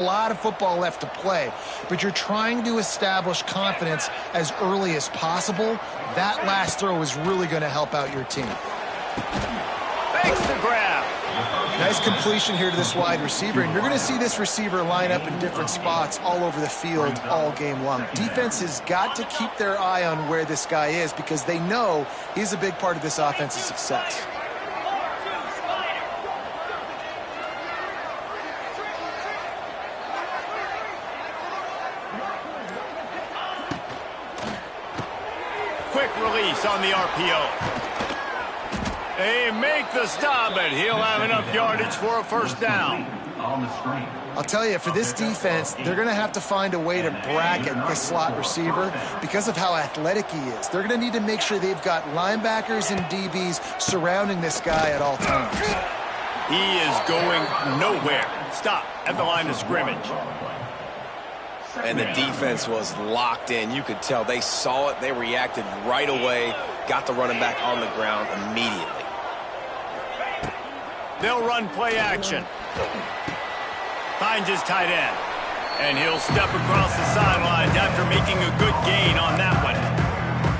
A lot of football left to play, but you're trying to establish confidence as early as possible. That last throw is really going to help out your team. Makes the grab. Nice completion here to this wide receiver, and you're going to see this receiver line up in different spots all over the field all game long. Defense has got to keep their eye on where this guy is because they know he's a big part of this offense's success. Quick release on the RPO. They make the stop, but he'll have enough yardage for a first down. I'll tell you, for this defense, they're going to have to find a way to bracket this slot receiver because of how athletic he is. They're going to need to make sure they've got linebackers and DBs surrounding this guy at all times. He is going nowhere. Stop at the line of scrimmage. And the defense was locked in. You could tell they saw it. They reacted right away. Got the running back on the ground immediately. They'll run play action. Finds his tight end. And he'll step across the sidelines after making a good gain on that one.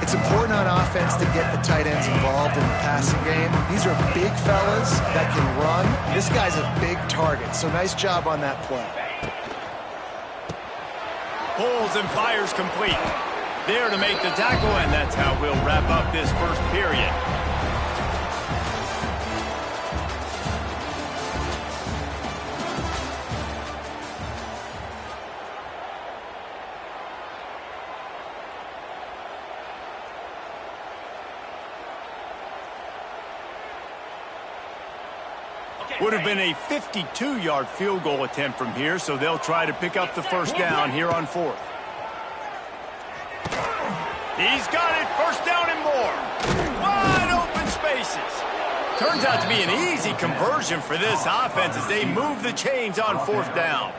It's important on offense to get the tight ends involved in the passing game. These are big fellas that can run. This guy's a big target, so nice job on that play. Pulls and fires complete. There to make the tackle, and that's how we'll wrap up this first period. Would have been a 52-yard field goal attempt from here, so they'll try to pick up the first down here on fourth. He's got it, first down and more. Wide open spaces. Turns out to be an easy conversion for this offense as they move the chains on fourth down.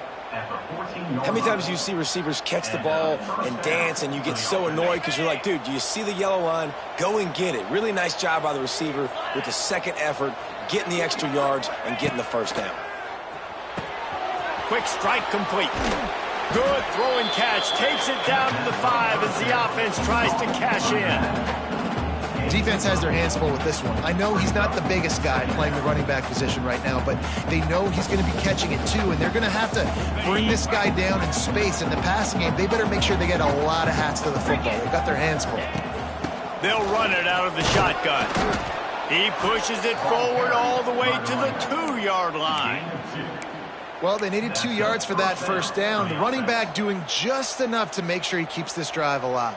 How many times do you see receivers catch the ball and dance and you get so annoyed because you're like, dude, do you see the yellow line? Go and get it. Really nice job by the receiver with the second effort, getting the extra yards and getting the first down. Quick strike complete. Good throw and catch. Takes it down to the 5 as the offense tries to cash in. Defense has their hands full with this one. I know he's not the biggest guy playing the running back position right now, but they know he's going to be catching it too, and they're going to have to bring this guy down in space. In the passing game, they better make sure they get a lot of hats to the football. They've got their hands full. They'll run it out of the shotgun. He pushes it forward all the way to the 2-yard line. Well, they needed 2 yards for that first down. The running back doing just enough to make sure he keeps this drive alive.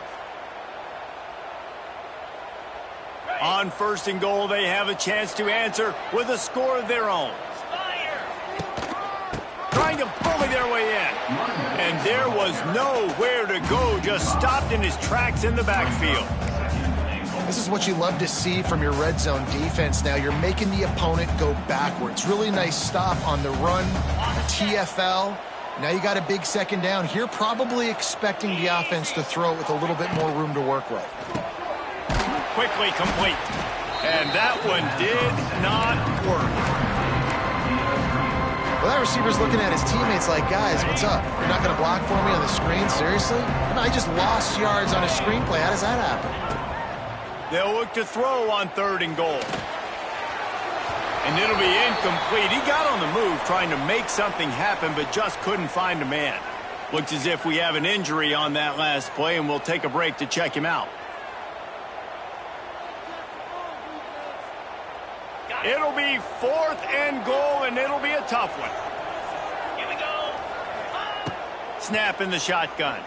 On first and goal, they have a chance to answer with a score of their own. Trying to bully their way in. And there was nowhere to go, just stopped in his tracks in the backfield. This is what you love to see from your red zone defense now. You're making the opponent go backwards. Really nice stop on the run, TFL. Now you got a big second down here, probably expecting the offense to throw it with a little bit more room to work with. Quickly complete. And that one did not work. Well, that receiver's looking at his teammates like, guys, what's up? You're not going to block for me on the screen? Seriously? I just lost yards on a screenplay. How does that happen? They'll look to throw on third and goal. And it'll be incomplete. He got on the move trying to make something happen, but just couldn't find a man. Looks as if we have an injury on that last play, and we'll take a break to check him out. It'll be fourth and goal, and it'll be a tough one. Here we go. Snap in the shotgun.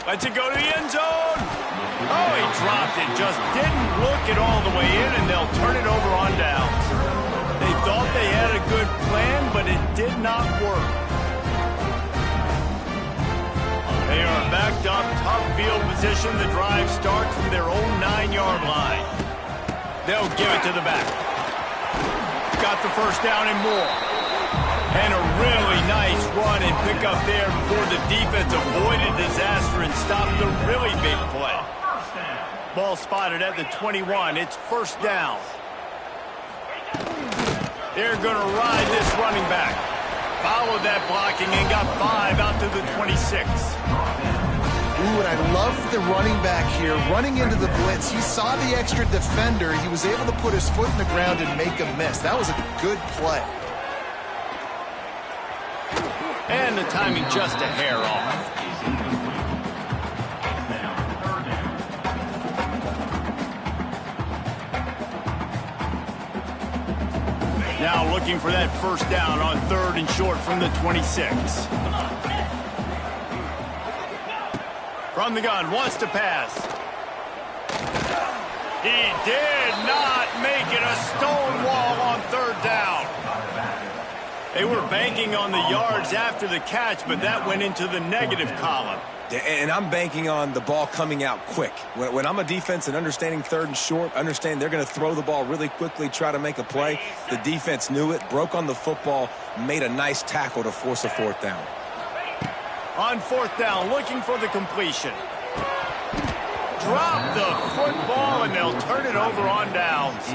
Lets it go to the end zone. Oh, he dropped it. Just didn't look it all the way in, and they'll turn it over on downs. They thought they had a good plan, but it did not work. They are backed up, tough field position. The drive starts from their own 9-yard line. They'll give it to the back. Got the first down and more. And a really nice run and pick up there before the defense avoided disaster and stopped the really big play. Ball spotted at the 21. It's first down. They're going to ride this running back. Followed that blocking and got 5 out to the 26. Ooh, and I love the running back here. Running into the blitz, he saw the extra defender. He was able to put his foot in the ground and make a miss. That was a good play. And the timing just a hair off. Now looking for that first down on 3rd and short from the 26. From the gun, wants to pass. He did not make it a stone wall on 3rd down. They were banking on the yards after the catch, but that went into the negative column. And I'm banking on the ball coming out quick. When I'm a defense and understanding 3rd and short, understand they're going to throw the ball really quickly, try to make a play. The defense knew it, broke on the football, made a nice tackle to force a 4th down. On 4th down, looking for the completion. Drop the football, and they'll turn it over on downs.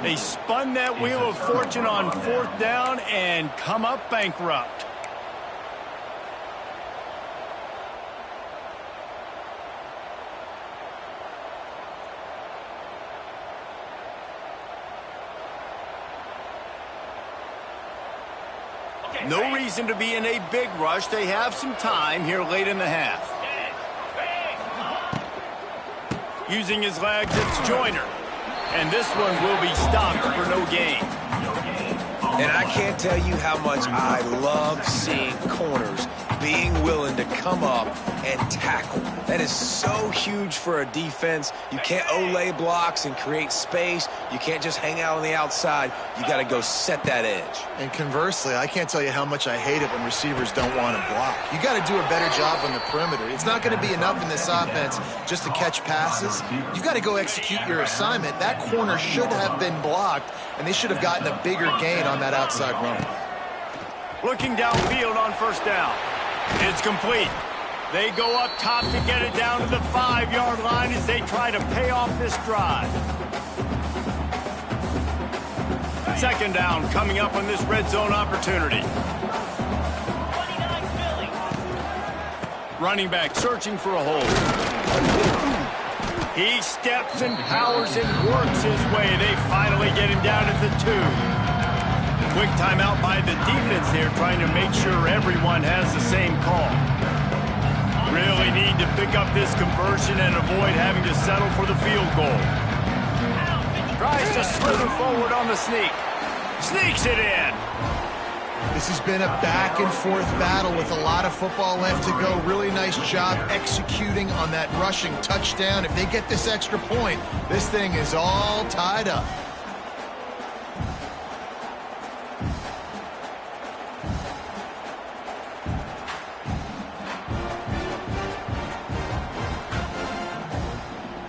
They spun that wheel of fortune on 4th down and come up bankrupt. No reason to be in a big rush. They have some time here late in the half. Using his legs, it's Joyner. And this one will be stopped for no gain. And I can't tell you how much I love seeing corners being willing to come up and tackle. That is so huge for a defense. You can't olay blocks and create space. You can't just hang out on the outside. You got to go set that edge. And conversely, I can't tell you how much I hate it when receivers don't want to block. You got to do a better job on the perimeter. It's not going to be enough in this offense just to catch passes. You've got to go execute your assignment. That corner should have been blocked, and they should have gotten a bigger gain on that outside run. Looking downfield on 1st down. It's complete. They go up top to get it down to the 5-yard line as they try to pay off this drive. 2nd down coming up on this red zone opportunity. Running back searching for a hole. He steps and powers and works his way. They finally get him down at the 2. Quick timeout by the defense here, trying to make sure everyone has the same call. Really need to pick up this conversion and avoid having to settle for the field goal. Tries to slither forward on the sneak. Sneaks it in. This has been a back-and-forth battle with a lot of football left to go. Really nice job executing on that rushing touchdown. If they get this extra point, this thing is all tied up.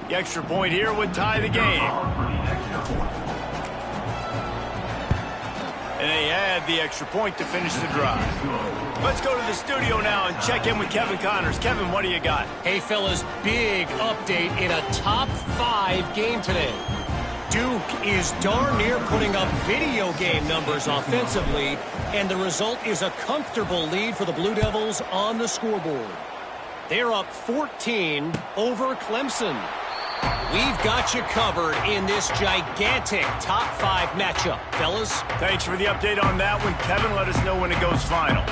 The extra point here would tie the game. And they add the extra point to finish the drive. Let's go to the studio now and check in with Kevin Connors. Kevin, what do you got? Hey, fellas, big update in a top 5 game today. Duke is darn near putting up video game numbers offensively, and the result is a comfortable lead for the Blue Devils on the scoreboard. They're up 14 over Clemson. We've got you covered in this gigantic top 5 matchup, fellas. Thanks for the update on that one, Kevin. Let us know when it goes final.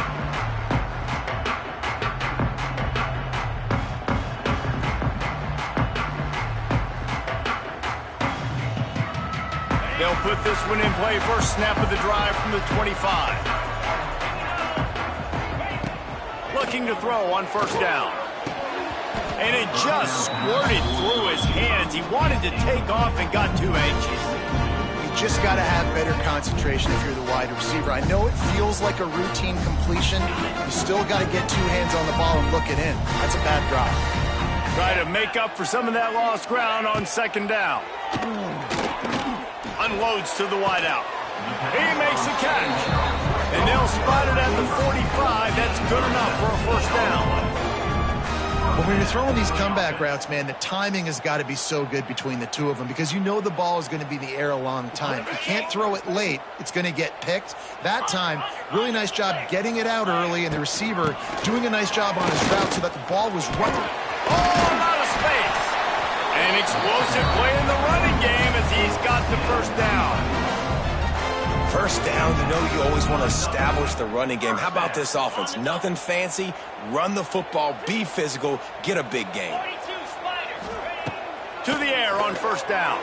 They'll put this one in play. First snap of the drive from the 25. Looking to throw on 1st down. And it just squirted through his hands. He wanted to take off and got too anxious. You just got to have better concentration if you're the wide receiver. I know it feels like a routine completion. You still got to get 2 hands on the ball and look it in. That's a bad drop. Try to make up for some of that lost ground on 2nd down. Unloads to the wideout. He makes the catch. And they'll spot it at the 45. That's good enough for a 1st down. But when you're throwing these comeback routes, man, the timing has got to be so good between the two of them because you know the ball is going to be in the air a long time. You can't throw it late. It's going to get picked. That time, really nice job getting it out early, and the receiver doing a nice job on his route so that the ball was running. Oh, a lot of space. An explosive play in the running game as he's got the first down. First down, you know you always want to establish the running game. How about this offense? Nothing fancy. Run the football, be physical, get a big gain. To the air on first down.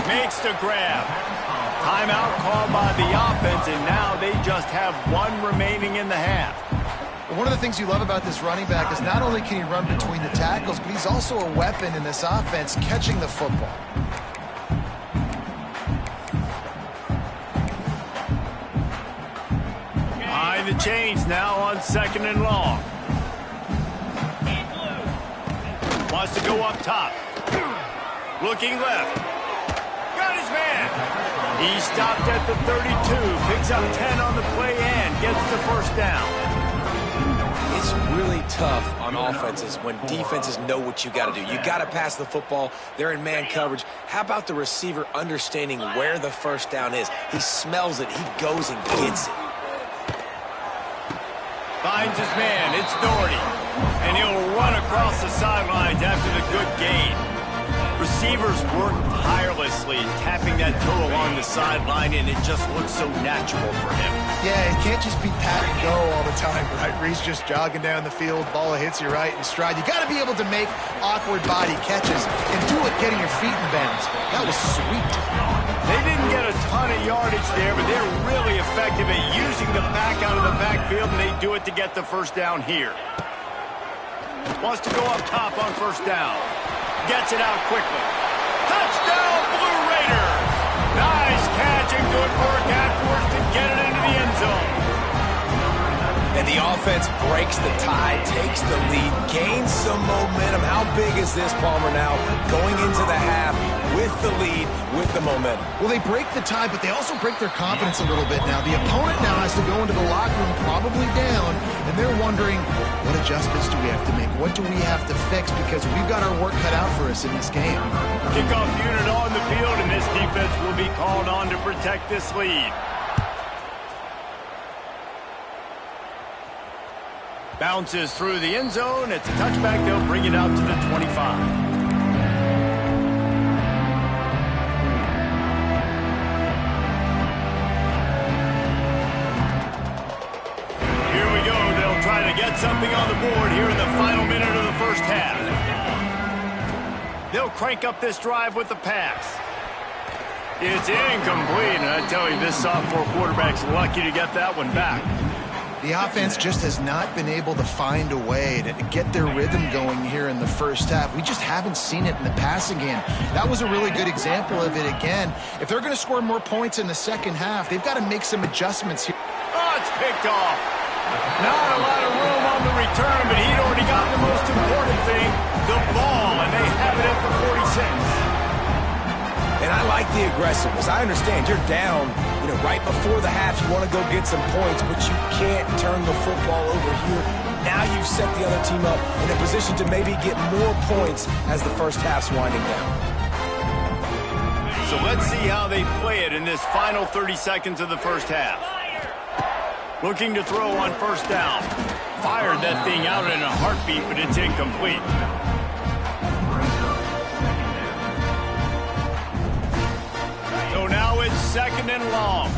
Makes the grab. Timeout called by the offense, and now they just have one remaining in the half. One of the things you love about this running back is not only can he run between the tackles, but he's also a weapon in this offense catching the football. Behind the chains now on second and long. Wants to go up top. Looking left. Got his man. He stopped at the 32. Picks up 10 on the play and gets the first down. It's really tough on offenses when defenses know what you got to do. You got to pass the football. They're in man coverage. How about the receiver understanding where the first down is? He smells it. He goes and gets it. Finds his man. It's Doherty. And he'll run across the sidelines after the good gain. Receivers work tirelessly, tapping that toe along the sideline, and it just looks so natural for him. Yeah, it can't just be pat and go all the time, right? Reese just jogging down the field, ball hits you right in stride. You got to be able to make awkward body catches and do it getting your feet in bounds. That was sweet. They didn't get a ton of yardage there, but they're really effective at using the back out of the backfield, and they do it to get the first down here. Wants to go up top on first down. Gets it out quickly. Touchdown, Blue Raiders! Nice catch and good work afterwards to get it into the end zone. And the offense breaks the tie, takes the lead, gains some momentum. How big is this, Palmer, now? Going into the half with the lead, with the momentum. Well, they break the tie, but they also break their confidence a little bit now. The opponent now has to go into the locker room probably down, and they're wondering, what adjustments do we have to make? What do we have to fix? Because we've got our work cut out for us in this game. Kickoff unit on the field, and this defense will be called on to protect this lead. Bounces through the end zone. It's a touchback. They'll bring it out to the 25. Trying to get something on the board here in the final minute of the first half. They'll crank up this drive with the pass. It's incomplete, and I tell you, this sophomore quarterback's lucky to get that one back. The offense just has not been able to find a way to get their rhythm going here in the first half. We just haven't seen it in the passing game. That was a really good example of it again. If they're going to score more points in the second half, they've got to make some adjustments here. Oh, it's picked off. Not a lot of room on the return, but he'd already got the most important thing, the ball, and they have it at the 46. And I like the aggressiveness. I understand you're down, right before the half. You want to go get some points, but you can't turn the football over here. Now you've set the other team up in a position to maybe get more points as the first half's winding down. So let's see how they play it in this final 30 seconds of the first half. Looking to throw on first down. Fired that thing out in a heartbeat, but it's incomplete. So now it's second and long.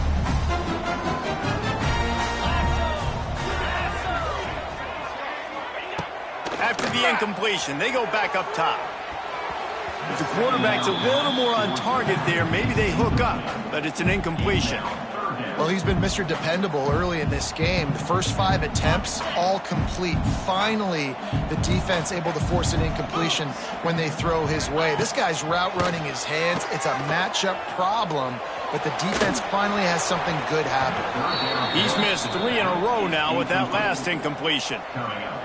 After the incompletion, they go back up top. If the quarterback's a little more on target there, maybe they hook up, but it's an incompletion. Well, he's been Mr. Dependable early in this game. The first 5 attempts, all complete. Finally, the defense able to force an incompletion when they throw his way. This guy's route running his hands. It's a matchup problem, but the defense finally has something good happen. He's missed 3 in a row now with that last incompletion.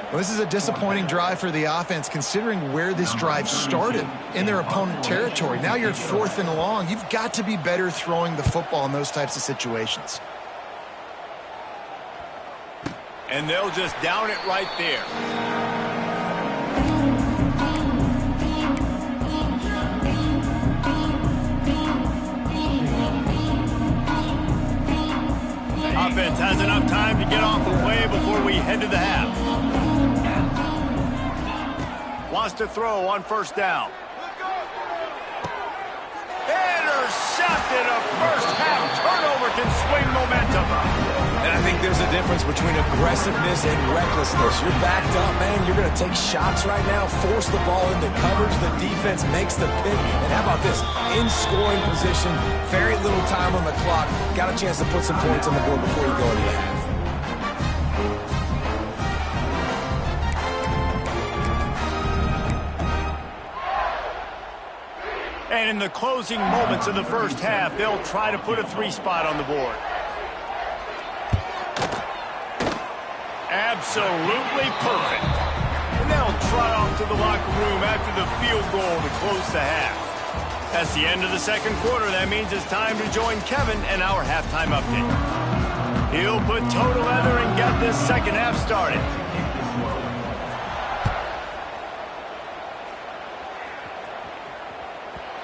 Well, this is a disappointing drive for the offense considering where this drive started in their opponent territory. Now you're 4th and long. You've got to be better throwing the football in those types of situations. And they'll just down it right there. Offense has enough time to get off the way before we head to the half. Wants to throw on first down. Intercepted. A first half turnover can swing momentum. And I think there's a difference between aggressiveness and recklessness. You're backed up, man. You're going to take shots right now, force the ball into coverage. The defense makes the pick. And how about this? In scoring position, very little time on the clock. Got a chance to put some points on the board before you go into the half. And in the closing moments of the first half, they'll try to put a 3-spot on the board. Absolutely perfect. And they'll trot off to the locker room after the field goal to close the half. That's the end of the second quarter. That means it's time to join Kevin and our halftime update. He'll put toe to leather and get this second half started.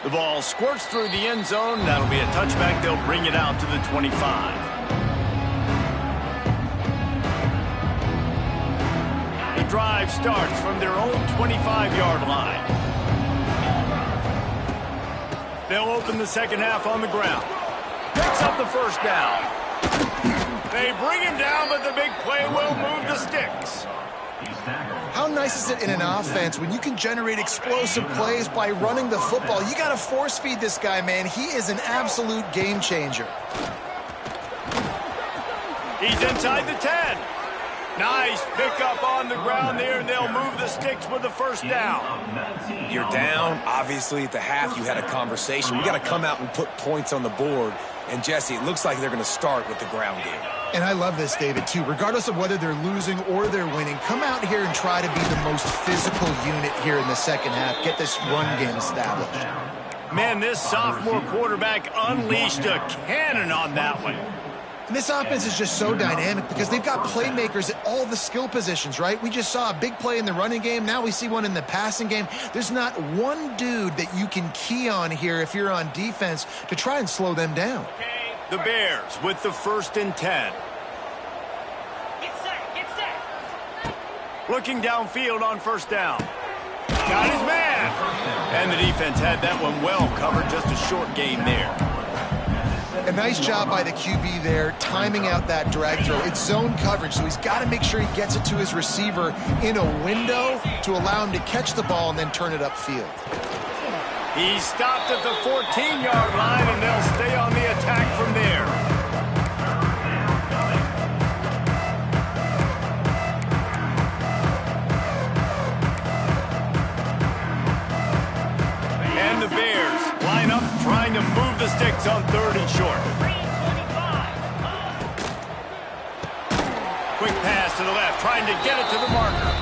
The ball squirts through the end zone. That'll be a touchback. They'll bring it out to the 25. The drive starts from their own 25-yard line. They'll open the second half on the ground. Picks up the first down. They bring him down, but the big play will move the sticks. How nice is it in an offense when you can generate explosive plays by running the football? You got to force feed this guy, man. He is an absolute game changer. He's inside the 10. Nice pickup on the ground there, and they'll move the sticks with the first down. You're down. Obviously, at the half, you had a conversation. We got to come out and put points on the board. And, Jesse, it looks like they're going to start with the ground game. And I love this, David, too. Regardless of whether they're losing or they're winning, come out here and try to be the most physical unit here in the second half. Get this run game established. Man, this sophomore quarterback unleashed a cannon on that one. And this offense is just so dynamic because they've got playmakers at all the skill positions, right? We just saw a big play in the running game. Now we see one in the passing game. There's not one dude that you can key on here if you're on defense to try and slow them down. The Bears with the 1st and 10. Get set. Looking downfield on first down. Got his man. And the defense had that one well covered. Just a short gain there. A nice job by the QB there, timing out that drag throw. It's zone coverage, so he's got to make sure he gets it to his receiver in a window to allow him to catch the ball and then turn it upfield. He's stopped at the 14-yard line, and they'll stay on the attack from there. And the Bears line up, trying to move the sticks on 3rd and short. Quick pass to the left, trying to get it to the marker.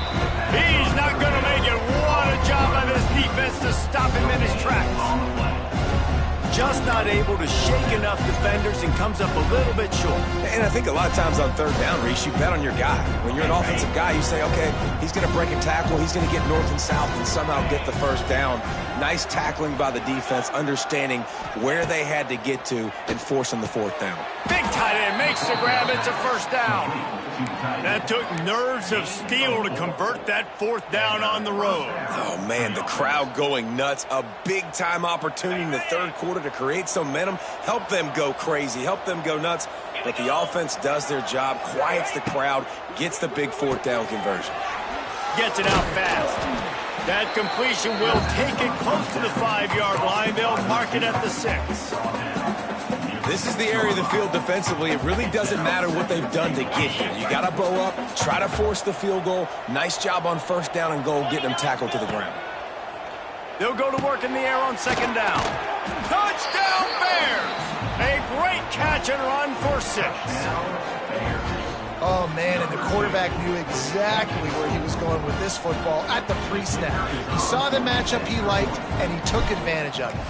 He's not going to make it. What a job by this defense to stop him in his tracks. Just not able to shake enough defenders and comes up a little bit short. And I think a lot of times on 3rd down, Reese, you bet on your guy. When you're an offensive guy, you say, okay, he's going to break a tackle, he's going to get north and south and somehow get the first down. Nice tackling by the defense, understanding where they had to get to and forcing the 4th down. Big tight end makes the grab. It's a first down. That took nerves of steel to convert that 4th down on the road. Oh, man, the crowd going nuts. A big-time opportunity in the 3rd quarter to create some momentum, help them go crazy, help them go nuts. But the offense does their job, quiets the crowd, gets the big 4th down conversion. Gets it out fast. That completion will take it close to the 5-yard line. They'll mark it at the 6. This is the area of the field defensively. It really doesn't matter what they've done to get here. You got to bow up, try to force the field goal. Nice job on 1st down and goal, getting them tackled to the ground. They'll go to work in the air on 2nd down. Touchdown Bears! A great catch and run for 6. Oh, man, and the quarterback knew exactly where he was going with this football at the pre-snap. He saw the matchup he liked, and he took advantage of it.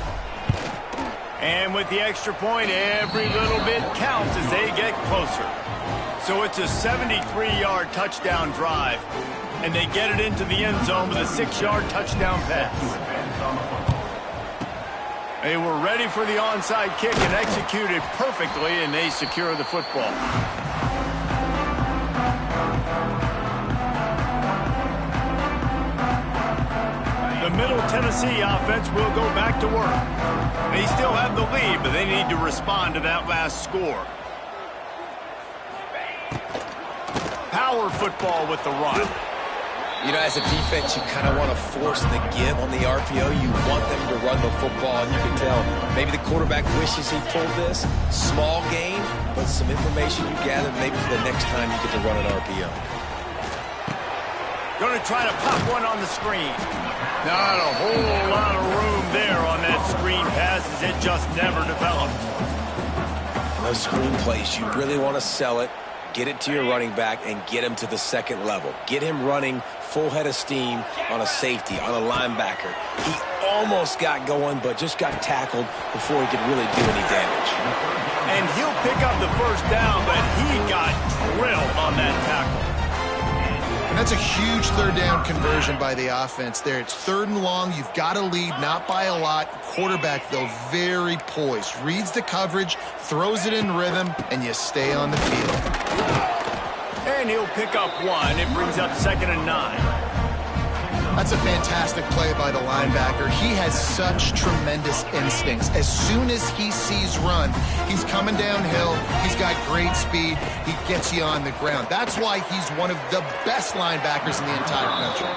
And with the extra point, every little bit counts as they get closer. So it's a 73-yard touchdown drive, and they get it into the end zone with a 6-yard touchdown pass. They were ready for the onside kick and executed perfectly, and they secure the football. The Middle Tennessee offense will go back to work. They still have the lead, but they need to respond to that last score. Power football with the run. You know, as a defense, you kind of want to force the give on the RPO. You want them to run the football, and you can tell maybe the quarterback wishes he pulled this. Small gain, but some information you gather maybe for the next time you get to run an RPO. Going to try to pop one on the screen. Not a whole lot of room there on that screen pass as it just never developed. Those screen plays, you really want to sell it, get it to your running back, and get him to the second level. Get him running full head of steam on a safety, on a linebacker. He almost got going, but just got tackled before he could really do any damage. And he'll pick up the first down, but he got drilled on that tackle. And that's a huge third down conversion by the offense there. It's 3rd and long. You've got to lead, not by a lot. Quarterback, though, very poised. Reads the coverage, throws it in rhythm, and you stay on the field. And he'll pick up 1. It brings up 2nd and 9. That's a fantastic play by the linebacker. He has such tremendous instincts. As soon as he sees run, he's coming downhill. He's got great speed. He gets you on the ground. That's why he's one of the best linebackers in the entire country.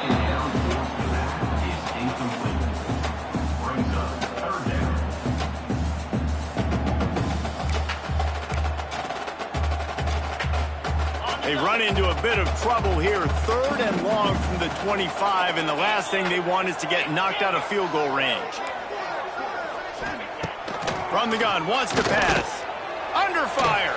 They run into a bit of trouble here. 3rd and long from the 25, and the last thing they want is to get knocked out of field goal range. From the gun, wants to pass. Under fire.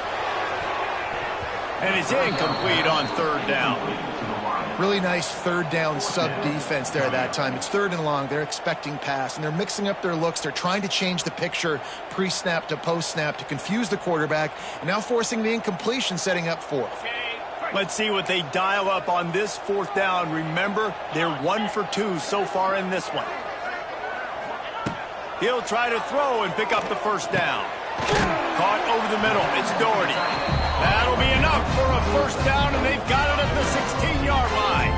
And it's incomplete on 3rd down. Really nice 3rd down sub-defense there that time. It's 3rd and long. They're expecting pass, and they're mixing up their looks. They're trying to change the picture pre-snap to post-snap to confuse the quarterback, and now forcing the incompletion, setting up 4th. Let's see what they dial up on this 4th down. Remember, they're 1 for 2 so far in this one. He'll try to throw and pick up the first down. Caught over the middle. It's Doherty. That'll be enough for a first down, and they've got it at the 16-yard line.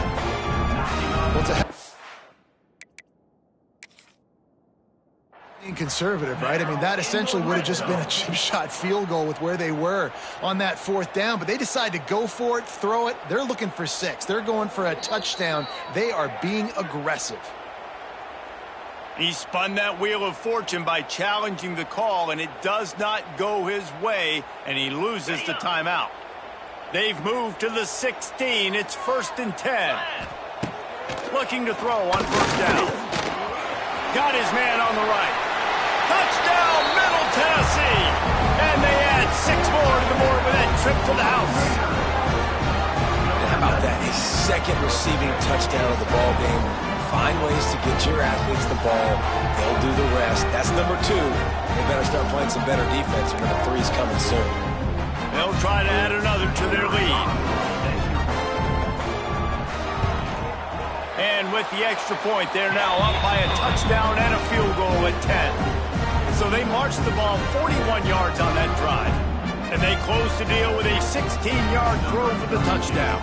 Being conservative, right? I mean, that essentially would have just been a chip shot field goal with where they were on that 4th down, but they decide to go for it, throw it. They're looking for 6. They're going for a touchdown. They are being aggressive. He spun that wheel of fortune by challenging the call, and it does not go his way, and he loses the timeout. They've moved to the 16. It's 1st and 10. Looking to throw on 1st down. Got his man on the right. Touchdown, Middle Tennessee! And they add 6 more to the board with that trip to the house. How about that? A 2nd receiving touchdown of the ball game. Find ways to get your athletes the ball. They'll do the rest. That's number 2. They better start playing some better defense. Number 3's coming soon. They'll try to add another to their lead. And with the extra point, they're now up by a touchdown and a field goal at 10. So they marched the ball 41 yards on that drive. And they close the deal with a 16-yard throw for the touchdown.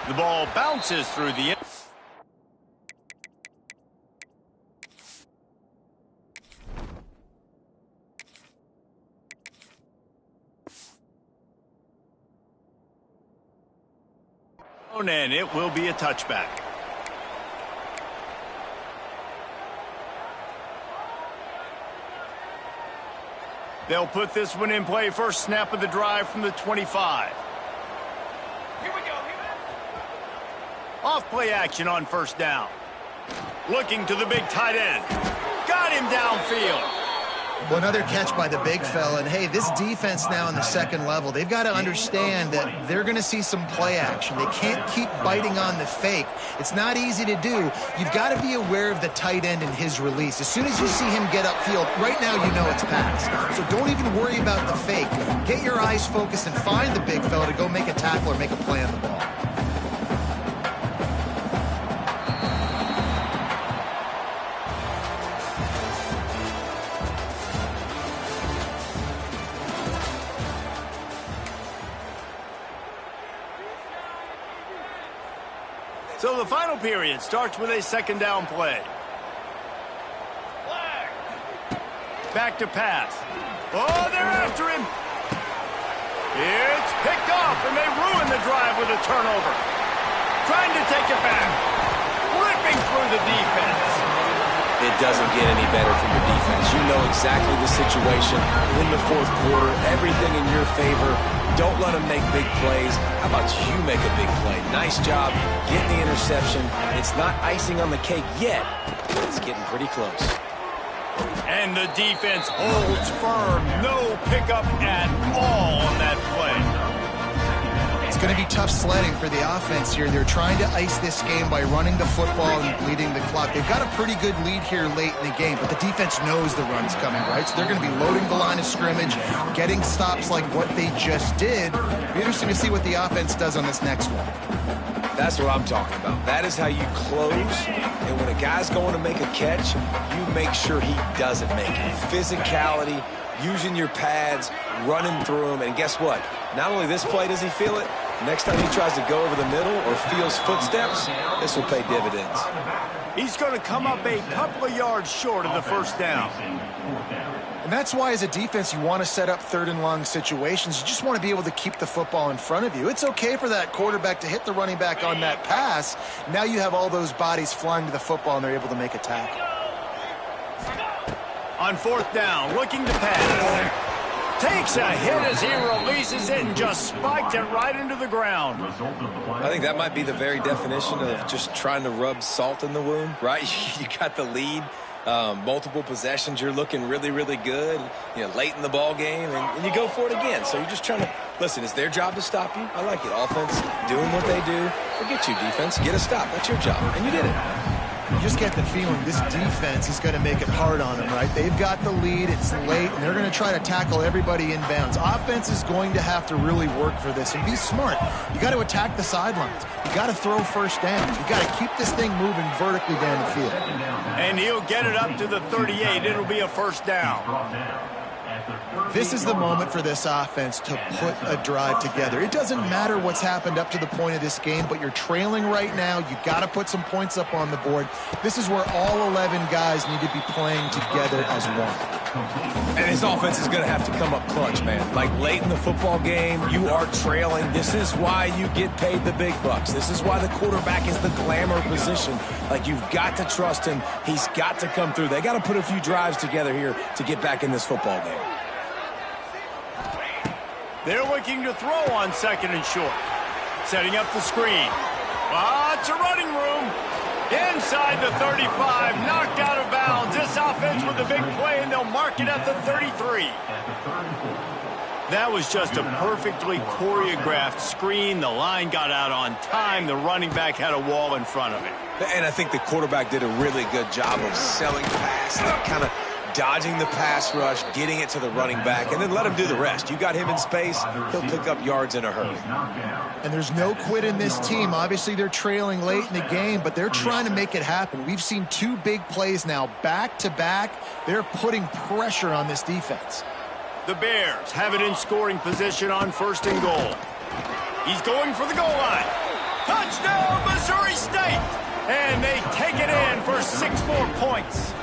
The ball bounces through the end. And it will be a touchback. They'll put this one in play. First snap of the drive from the 25. Here we go. Off play action on 1st down. Looking to the big tight end. Got him downfield. Well, another catch by the big fella. And, hey, this defense now in the second level, they've got to understand that they're going to see some play action. They can't keep biting on the fake. It's not easy to do. You've got to be aware of the tight end and his release. As soon as you see him get upfield, right now you know it's pass. So don't even worry about the fake. Get your eyes focused and find the big fella to go make a tackle or make a play on the ball. So the final period starts with a second down play. Back to pass. Oh, they're after him. It's picked off, and they ruin the drive with a turnover. Trying to take it back. Ripping through the defense. It doesn't get any better from the defense. You know exactly the situation in the fourth quarter. Everything in your favor. Don't let them make big plays. How about you make a big play? Nice job getting the interception. It's not icing on the cake yet, but it's getting pretty close. And the defense holds firm. No pickup at all on that play. It's going to be tough sledding for the offense here. They're trying to ice this game by running the football and bleeding the clock. They've got a pretty good lead here late in the game, but the defense knows the run's coming, right? So they're going to be loading the line of scrimmage, getting stops like what they just did. It'll be interesting to see what the offense does on this next one. That's what I'm talking about. That is how you close. And when a guy's going to make a catch, you make sure he doesn't make it. Physicality, using your pads, running through them. And guess what? Not only this play does he feel it, next time he tries to go over the middle or feels footsteps, this will pay dividends. He's going to come up a couple of yards short of the first down. And that's why, as a defense, you want to set up third and long situations. You just want to be able to keep the football in front of you. It's okay for that quarterback to hit the running back on that pass. Now you have all those bodies flying to the football, and they're able to make a tackle. On fourth down, looking to pass. Takes a hit as he releases it and just spiked it right into the ground. I think that might be the very definition of just trying to rub salt in the wound, right? You got the lead. Multiple possessions, you're looking really, really good, late in the ball game, and you go for it again. So you're just trying to, listen, it's their job to stop you. I like it. Offense, doing what they do. Forget you, defense. Get a stop. That's your job, and you did it. You just get the feeling this defense is going to make it hard on them, right? They've got the lead. It's late, and they're going to try to tackle everybody inbounds. Offense is going to have to really work for this and be smart. You got to attack the sidelines. You got to throw first downs. You got to keep this thing moving vertically down the field. And he'll get it up to the 38. It'll be a first down. This is the moment for this offense to put a drive together. It doesn't matter what's happened up to the point of this game, but you're trailing right now. You got to put some points up on the board. This is where all 11 guys need to be playing together as one. And his offense is going to have to come up clutch, man. Like late in the football game, you are trailing. This is why you get paid the big bucks. This is why the quarterback is the glamour position. Like, you've got to trust him. He's got to come through. They got to put a few drives together here to get back in this football game. They're looking to throw on second and short. Setting up the screen. Lots of running room. Inside the 35. Knocked out of bounds. This offense with a big play, and they'll mark it at the 33. That was just a perfectly choreographed screen. The line got out on time. The running back had a wall in front of it. And I think the quarterback did a really good job of selling past, kind of dodging the pass rush, getting it to the running back, and then let him do the rest. You got him in space, he'll pick up yards in a hurry. And there's no quit in this team. Obviously, they're trailing late in the game, but they're trying to make it happen. We've seen two big plays now, back-to-back. They're putting pressure on this defense. The Bears have it in scoring position on first and goal. He's going for the goal line. Touchdown, Missouri State! And they take it in for 6 more points.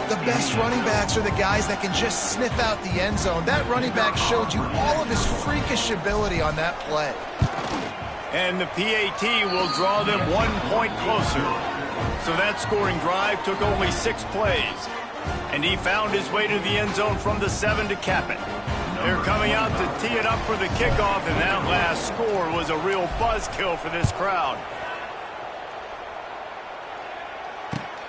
The best running backs are the guys that can just sniff out the end zone. That running back showed you all of his freakish ability on that play. And the PAT will draw them 1 point closer. So that scoring drive took only 6 plays. And he found his way to the end zone from the 7 to cap it. They're coming out to tee it up for the kickoff, and that last score was a real buzzkill for this crowd.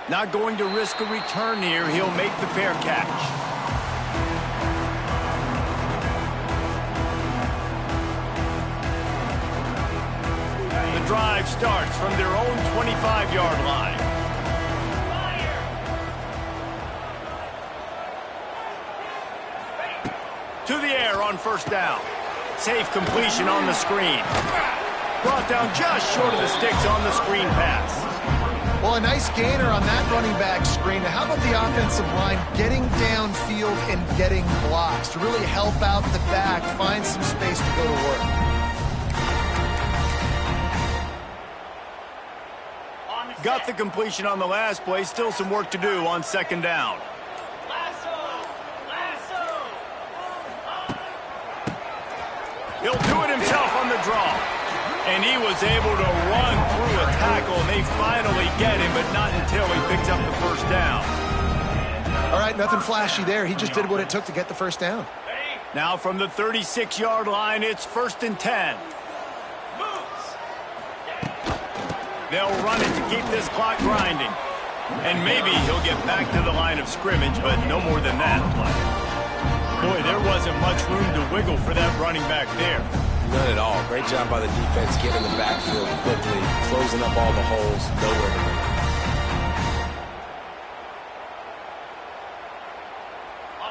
Not going to risk a return here. He'll make the fair catch. The drive starts from their own 25-yard line. To the air on first down. Safe completion on the screen. Brought down just short of the sticks on the screen pass. Well, a nice gainer on that running back screen. Now, how about the offensive line getting downfield and getting blocks to really help out the back, find some space to go to work? Got the completion on the last play. Still some work to do on second down. He'll do it himself on the draw. And he was able to run through a tackle, and they finally get him, but not until he picks up the first down. All right, nothing flashy there. He just did what it took to get the first down. Now from the 36-yard line, it's 1st and 10. They'll run it to keep this clock grinding. And maybe he'll get back to the line of scrimmage, but no more than that. Boy, there wasn't much room to wiggle for that running back there. None at all. Great job by the defense getting in the backfield quickly, closing up all the holes, nowhere to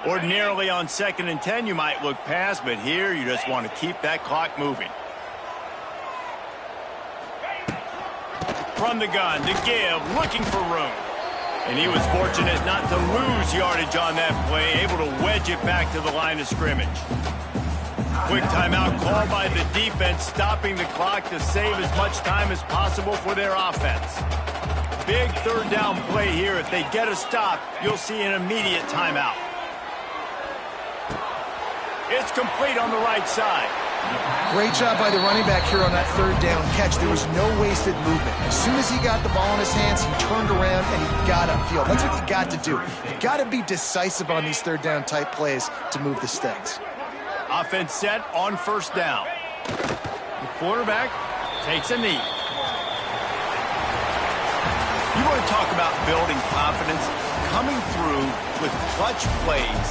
go. Ordinarily on 2nd and 10, you might look past, but here you just want to keep that clock moving. From the gun to give, looking for room. And he was fortunate not to lose yardage on that play, able to wedge it back to the line of scrimmage. Quick timeout called by the defense, stopping the clock to save as much time as possible for their offense. Big third down play here. If they get a stop, you'll see an immediate timeout. It's complete on the right side. Great job by the running back here on that third down catch. There was no wasted movement. As soon as he got the ball in his hands, he turned around and he got upfield. That's what you got to do. You got to be decisive on these third down type plays to move the sticks. Offense set on first down. The quarterback takes a knee. You want to talk about building confidence? Coming through with clutch plays,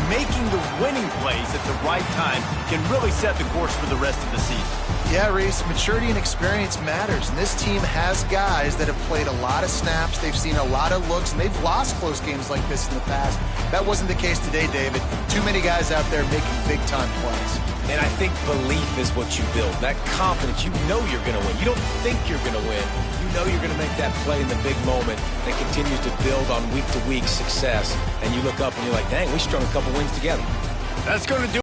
making the winning plays at the right time can really set the course for the rest of the season. Yeah, Reese, maturity and experience matters, and this team has guys that have played a lot of snaps, they've seen a lot of looks, and they've lost close games like this in the past. That wasn't the case today, David. Too many guys out there making big-time plays. And I think belief is what you build. That confidence, you know you're going to win. You don't think you're going to win. You know you're going to make that play in the big moment that continues to build on week-to-week success. And you look up and you're like, dang, we strung a couple wins together. That's going to do